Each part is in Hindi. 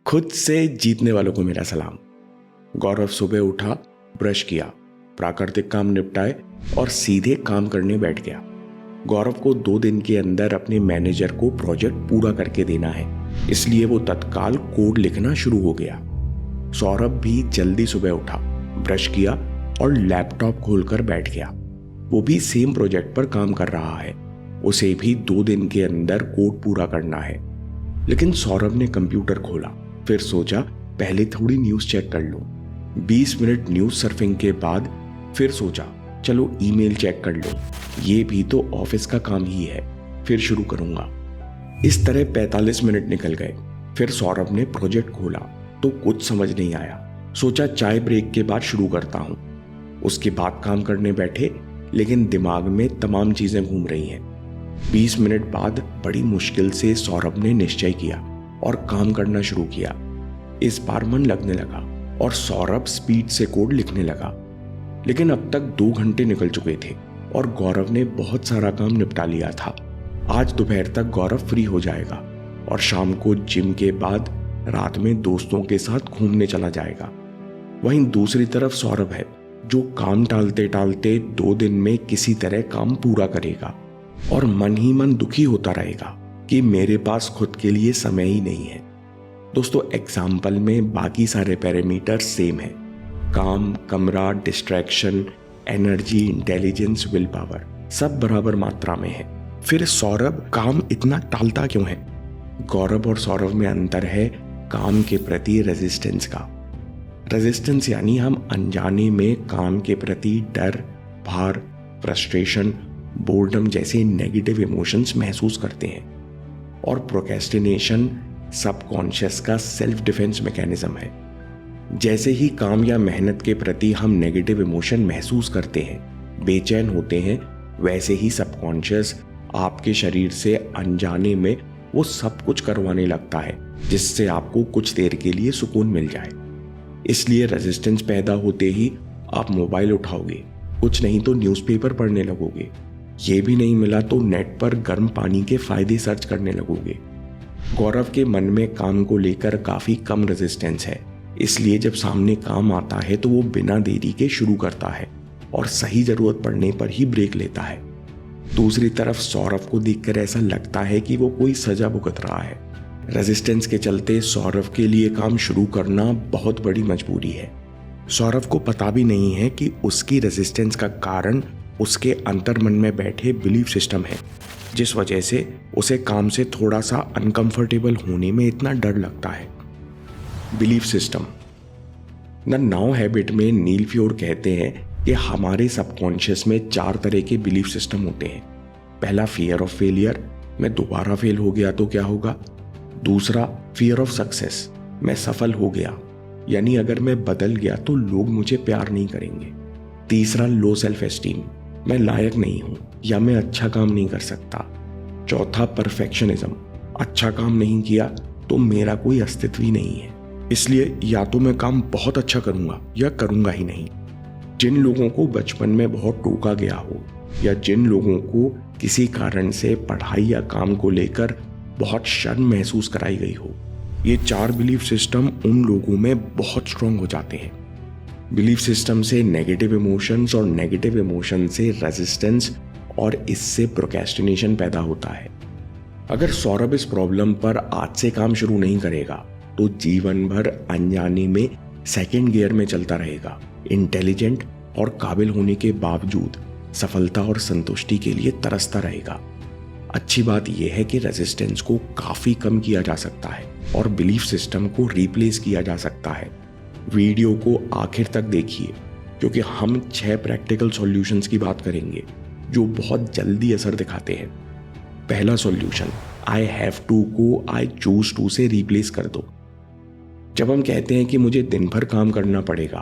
खुद से जीतने वालों को मेरा सलाम। गौरव सुबह उठा, ब्रश किया, प्राकृतिक काम निपटाए और सीधे काम करने बैठ गया। गौरव को 2 दिन के अंदर अपने मैनेजर को प्रोजेक्ट पूरा करके देना है, इसलिए वो तत्काल कोड लिखना शुरू हो गया। सौरभ भी जल्दी सुबह उठा, ब्रश किया और लैपटॉप खोलकर बैठ गया। वो भी सेम प्रोजेक्ट पर काम कर रहा है, उसे भी 2 दिन के अंदर कोड पूरा करना है। लेकिन सौरभ ने कंप्यूटर खोला, फिर सोचा पहले थोड़ी न्यूज़ चेक कर लूं। 20 मिनट न्यूज़ सर्फिंग के बाद फिर सोचा चलो ईमेल चेक कर लो, ये भी तो ऑफिस का काम ही है, फिर शुरू करूंगा। इस तरह 45 मिनट निकल गए। फिर सौरभ ने प्रोजेक्ट खोला तो कुछ समझ नहीं आया। सोचा चाय ब्रेक के बाद शुरू करता हूं। उसके बाद काम करने बैठे, लेकिन दिमाग में तमाम चीजें घूम रही हैं। 20 मिनट बाद बड़ी मुश्किल से सौरभ ने निश्चय किया और काम करना शुरू किया। इस बार मन लगने लगा और सौरभ स्पीड से कोड लिखने लगा। लेकिन अब तक 2 घंटे निकल चुके थे और गौरव ने बहुत सारा काम निपटा लिया था। आज दोपहर तक गौरव फ्री हो जाएगा और शाम को जिम के बाद रात में दोस्तों के साथ घूमने चला जाएगा। वहीं दूसरी तरफ सौरभ है जो काम टालते टालते 2 दिन में किसी तरह काम पूरा करेगा और मन ही मन दुखी होता रहेगा कि मेरे पास खुद के लिए समय ही नहीं है। दोस्तों, एग्जाम्पल में बाकी सारे पैरामीटर सेम है। काम, कमरा, distraction, energy, intelligence, will power सब बराबर मात्रा में है। फिर सौरभ काम इतना टालता क्यों है? गौरव और सौरभ में अंतर है काम के प्रति रेजिस्टेंस का। रेजिस्टेंस यानी हम अनजाने में काम के प्रति डर, भार, फ्रस्ट्रेशन, बोर्डम जैसे नेगेटिव इमोशंस महसूस करते हैं। और प्रोक्रेस्टिनेशन सबकॉन्शियस का सेल्फ डिफेंस मैकेनिज्म है। जैसे ही काम या मेहनत के प्रति हम नेगेटिव इमोशन महसूस करते हैं, बेचैन होते हैं, वैसे ही सबकॉन्शियस आपके शरीर से अनजाने में वो सब कुछ करवाने लगता है जिससे आपको कुछ देर के लिए सुकून मिल जाए। इसलिए रेजिस्टेंस पैदा होते ही आप मोबाइल उठाओगे, कुछ नहीं तो न्यूज़पेपर पढ़ने लगोगे, ये भी नहीं मिला तो नेट पर गर्म पानी के फायदे सर्च करने लगोगे। गौरव के मन में काम को लेकर काफी कम रेजिस्टेंस है, इसलिए जब सामने काम आता है तो वो बिना देरी के शुरू करता है और सही जरूरत पड़ने पर ही ब्रेक लेता है। दूसरी तरफ सौरभ को देखकर ऐसा लगता है कि वो कोई सजा भुगत रहा है। रेजिस्टेंस के चलते सौरभ के लिए काम शुरू करना बहुत बड़ी मजबूरी है। सौरभ को पता भी नहीं है कि उसकी रेजिस्टेंस का कारण उसके अंतर्मन में बैठे बिलीफ सिस्टम है, जिस वजह से उसे काम से थोड़ा सा अनकंफर्टेबल होने में इतना डर लगता है। Belief system. The now habit में नील फ्योर कहते हैं कि हमारे सबकॉन्शियस में 4 तरह के बिलीफ सिस्टम होते हैं। पहला फियर ऑफ फेलियर, मैं दोबारा फेल हो गया तो क्या होगा। दूसरा फियर ऑफ सक्सेस, मैं सफल हो गया, यानी अगर मैं बदल गया तो लोग मुझे प्यार नहीं करेंगे। तीसरा लो सेल्फ एस्टीम, मैं लायक नहीं हूं या मैं अच्छा काम नहीं कर सकता। चौथा परफेक्शनिज्म, अच्छा काम नहीं किया तो मेरा कोई अस्तित्व ही नहीं है, इसलिए या तो मैं काम बहुत अच्छा करूंगा या करूंगा ही नहीं। जिन लोगों को बचपन में बहुत टोका गया हो या जिन लोगों को किसी कारण से पढ़ाई या काम को लेकर बहुत शर्म महसूस कराई गई हो, ये 4 बिलीफ सिस्टम उन लोगों में बहुत स्ट्रांग हो जाते हैं। बिलीफ सिस्टम से नेगेटिव इमोशंस और नेगेटिव इमोशन से रेजिस्टेंस और इससे प्रोक्रेस्टिनेशन पैदा होता है। अगर सौरभ इस प्रॉब्लम पर आज से काम शुरू नहीं करेगा तो जीवन भर अनजाने में सेकंड गियर में चलता रहेगा। इंटेलिजेंट और काबिल होने के बावजूद सफलता और संतुष्टि के लिए तरसता रहेगा। अच्छी बात यह है कि रेजिस्टेंस को काफी कम किया जा सकता है और बिलीफ सिस्टम को रिप्लेस किया जा सकता है। वीडियो को आखिर तक देखिए क्योंकि हम 6 प्रैक्टिकल सॉल्यूशंस की बात करेंगे जो बहुत जल्दी असर दिखाते हैं। पहला सॉल्यूशन, आई हैव टू को आई चूज टू से रिप्लेस कर दो। जब हम कहते हैं कि मुझे दिन भर काम करना पड़ेगा,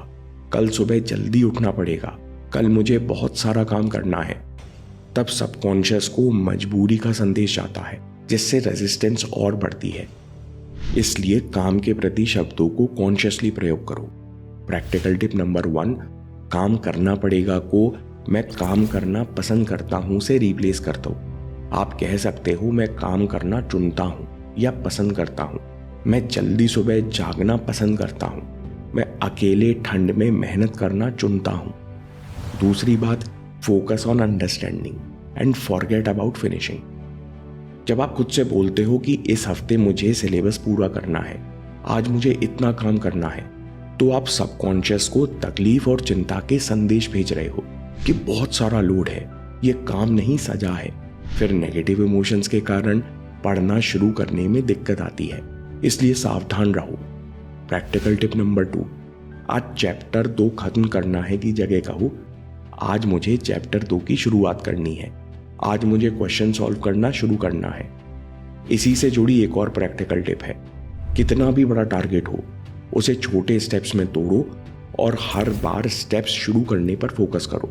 कल सुबह जल्दी उठना पड़ेगा, कल मुझे बहुत सारा काम करना है, तब सबकॉन्शियस को मजबूरी का संदेश जाता है जिससे रेजिस्टेंस और बढ़ती है। इसलिए काम के प्रति शब्दों को कॉन्शियसली प्रयोग करो। प्रैक्टिकल टिप नंबर 1, काम करना पड़ेगा को मैं काम करना पसंद करता हूं से रिप्लेस कर दो। आप कह सकते हो मैं काम करना चुनता हूं या पसंद करता हूं। मैं जल्दी सुबह जागना पसंद करता हूँ। मैं अकेले ठंड में मेहनत करना चुनता हूँ। दूसरी बात, focus on understanding and forget about finishing. जब आप खुद से बोलते हो कि इस हफ्ते मुझे सिलेबस पूरा करना है, आज मुझे इतना काम करना है, तो आप सबकॉन्शियस को तकलीफ और चिंता के संदेश भेज रहे हो कि बहुत सारा लोड है, ये काम नहीं सजा है। फिर नेगेटिव इमोशंस के कारण पढ़ना शुरू करने में दिक्कत आती है, इसलिए सावधान रहो। प्रैक्टिकल टिप नंबर 2, आज चैप्टर 2 खत्म करना है की जगह कहो, आज मुझे चैप्टर 2 की शुरुआत करनी है, आज मुझे क्वेश्चन सॉल्व करना शुरू करना है। इसी से जुड़ी एक और प्रैक्टिकल टिप है, कितना भी बड़ा टारगेट हो उसे छोटे स्टेप्स में तोड़ो और हर बार स्टेप्स शुरू करने पर फोकस करो।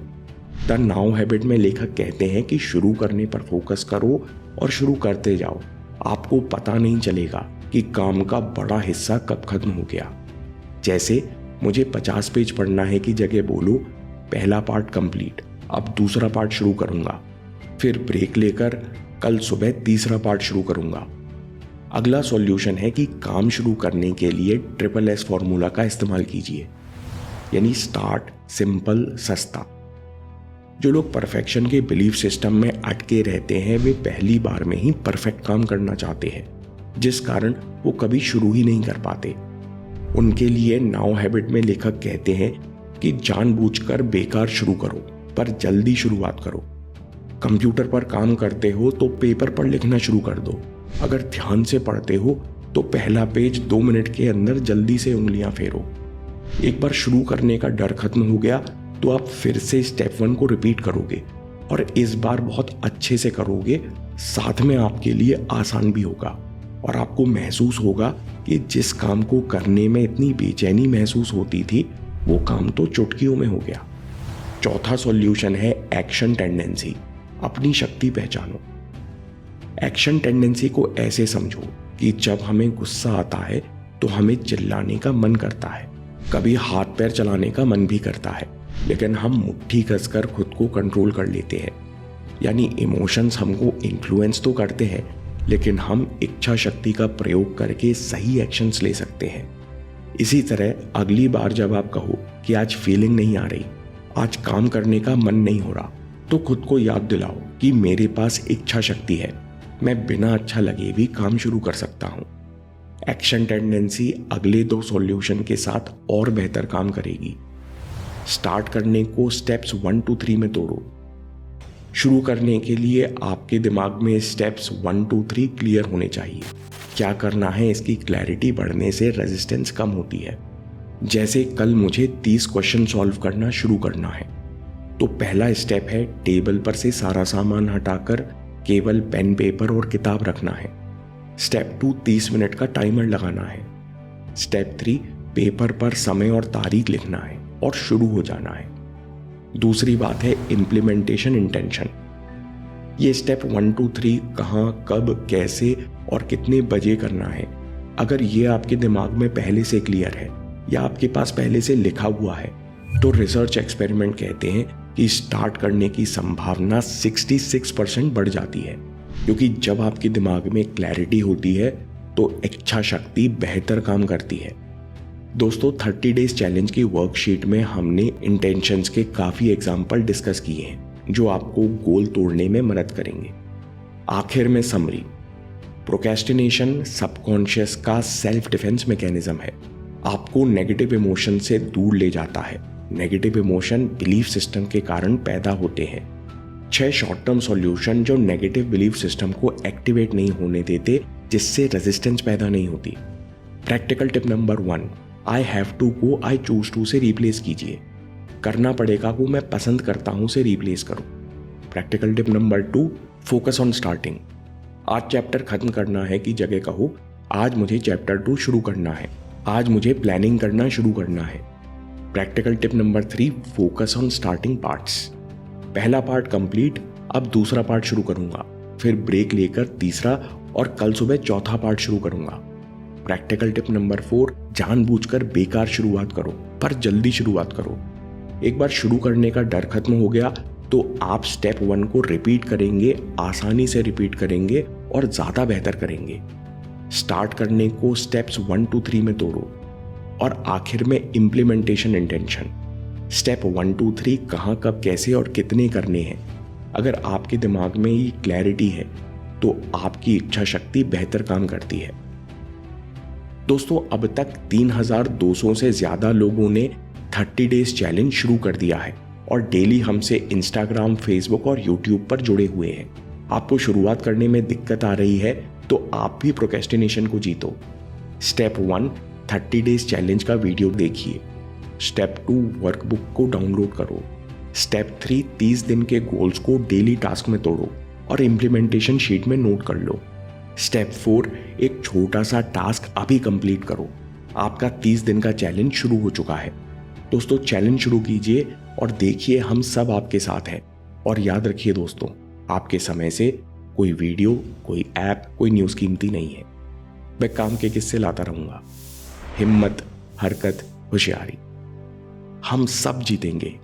द नाउ हैबिट में लेखक कहते हैं कि शुरू करने पर फोकस करो और शुरू करते जाओ, आपको पता नहीं चलेगा कि काम का बड़ा हिस्सा कब खत्म हो गया। जैसे मुझे 50 पेज पढ़ना है की जगह बोलो, पहला पार्ट कंप्लीट, अब दूसरा पार्ट शुरू करूंगा, फिर ब्रेक लेकर कल सुबह तीसरा पार्ट शुरू करूंगा। अगला सॉल्यूशन है कि काम शुरू करने के लिए SSS फॉर्मूला का इस्तेमाल कीजिए, यानी स्टार्ट, सिंपल, सस्ता। जो लोग परफेक्शन के बिलीफ सिस्टम में अटके रहते हैं, वे पहली बार में ही परफेक्ट काम करना चाहते हैं, जिस कारण वो कभी शुरू ही नहीं कर पाते। उनके लिए नाउ हैबिट में लेखक कहते हैं कि जानबूझकर बेकार शुरू करो, पर जल्दी शुरुआत करो। कंप्यूटर पर काम करते हो तो पेपर पर लिखना शुरू कर दो। अगर ध्यान से पढ़ते हो तो पहला पेज 2 मिनट के अंदर जल्दी से उंगलियां फेरो। एक बार शुरू करने का डर खत्म हो गया तो आप फिर से स्टेप 1 को रिपीट करोगे और इस बार बहुत अच्छे से करोगे, साथ में आपके लिए आसान भी होगा और आपको महसूस होगा कि जिस काम को करने में इतनी बेचैनी महसूस होती थी, वो काम तो चुटकियों में हो गया। चौथा सॉल्यूशन है एक्शन टेंडेंसी, अपनी शक्ति पहचानो। एक्शन टेंडेंसी को ऐसे समझो कि जब हमें गुस्सा आता है तो हमें चिल्लाने का मन करता है, कभी हाथ पैर चलाने का मन भी करता है, लेकिन हम मुट्ठी कसकर खुद को कंट्रोल कर लेते हैं। यानी इमोशंस हमको इन्फ्लुएंस तो करते हैं, लेकिन हम इच्छा शक्ति का प्रयोग करके सही एक्शंस ले सकते हैं। इसी तरह अगली बार जब आप कहो कि आज फीलिंग नहीं आ रही, आज काम करने का मन नहीं हो रहा, तो खुद को याद दिलाओ कि मेरे पास इच्छा शक्ति है, मैं बिना अच्छा लगे भी काम शुरू कर सकता हूं। एक्शन टेंडेंसी अगले 2 सॉल्यूशन के साथ और बेहतर काम करेगी। स्टार्ट करने को स्टेप्स 1 to 3 में तोड़ो। शुरू करने के लिए आपके दिमाग में स्टेप्स 1 to 3 क्लियर होने चाहिए। क्या करना है इसकी क्लैरिटी बढ़ने से रेजिस्टेंस कम होती है। जैसे कल मुझे 30 क्वेश्चन सॉल्व करना शुरू करना है, तो पहला स्टेप है टेबल पर से सारा सामान हटाकर केवल पेन, पेपर और किताब रखना है। स्टेप 2 30 मिनट का टाइमर लगाना है। स्टेप 3 पेपर पर समय और तारीख लिखना है और शुरू हो जाना है। दूसरी बात है इम्प्लीमेंटेशन इंटेंशन। ये स्टेप 1 to 3 कहाँ, कब, कैसे और कितने बजे करना है, अगर ये आपके दिमाग में पहले से क्लियर है या आपके पास पहले से लिखा हुआ है, तो रिसर्च एक्सपेरिमेंट कहते हैं कि स्टार्ट करने की संभावना 66% बढ़ जाती है, क्योंकि जब आपके दिमाग में क्लैरिटी होती है तो इच्छा शक्ति बेहतर काम करती है। दोस्तों, 30 डेज चैलेंज की वर्कशीट में हमने इंटेंशंस के काफ़ी एग्जाम्पल डिस्कस किए हैं जो आपको गोल तोड़ने में मदद करेंगे। आखिर में समरी, प्रोक्रेस्टिनेशन सबकॉन्शियस का सेल्फ डिफेंस मैकेनिज्म है। आपको नेगेटिव इमोशन से दूर ले जाता है। नेगेटिव इमोशन बिलीफ सिस्टम के कारण पैदा होते हैं। 6 शॉर्ट टर्म सॉल्यूशन जो नेगेटिव बिलीफ सिस्टम को एक्टिवेट नहीं होने देते, जिससे रेजिस्टेंस पैदा नहीं होती। Practical tip number 1, I have to को आई चूज टू से रिप्लेस कीजिए। करना पड़ेगा को मैं पसंद करता हूं से रिप्लेस करो। Practical tip number 2, focus on starting. आज चैप्टर खत्म करना है की जगह कहो, आज मुझे चैप्टर 2 शुरू करना है, आज मुझे प्लानिंग करना शुरू करना है। Practical tip number 3, focus on starting parts. पहला पार्ट कंप्लीट, अब दूसरा पार्ट शुरू करूंगा, फिर ब्रेक लेकर तीसरा और कल सुबह चौथा पार्ट शुरू करूंगा। प्रैक्टिकल टिप नंबर 4, जानबूझकर बेकार शुरुआत करो, पर जल्दी शुरुआत करो। एक बार शुरू करने का डर खत्म हो गया तो आप स्टेप 1 को रिपीट करेंगे, आसानी से रिपीट करेंगे और ज्यादा बेहतर करेंगे। स्टार्ट करने को स्टेप्स 1 to 3 में तोड़ो और आखिर में इम्प्लीमेंटेशन इंटेंशन। स्टेप 1 to 3 कहाँ, कब, कैसे और कितने करने हैं। अगर आपके दिमाग में ये क्लैरिटी है तो आपकी इच्छा शक्ति बेहतर काम करती है। दोस्तों, अब तक 3200 से ज्यादा लोगों ने 30 डेज चैलेंज शुरू कर दिया है और डेली हमसे इंस्टाग्राम, फेसबुक और यूट्यूब पर जुड़े हुए हैं। आपको शुरुआत करने में दिक्कत आ रही है तो आप भी प्रोक्रेस्टिनेशन को जीतो। स्टेप 1 30 डेज चैलेंज का वीडियो देखिए। स्टेप 2 वर्कबुक को डाउनलोड करो। स्टेप 3 30 दिन के गोल्स को डेली टास्क में तोड़ो और इम्प्लीमेंटेशन शीट में नोट कर लो। स्टेप 4 एक छोटा सा टास्क अभी कंप्लीट करो। आपका 30 दिन का चैलेंज शुरू हो चुका है। दोस्तों, चैलेंज शुरू कीजिए और देखिए हम सब आपके साथ हैं। और याद रखिए दोस्तों, आपके समय से कोई वीडियो, कोई ऐप, कोई न्यूज़ कीमती नहीं है। मैं काम के किस्से लाता रहूंगा। हिम्मत, हरकत, होशियारी, हम सब जीतेंगे।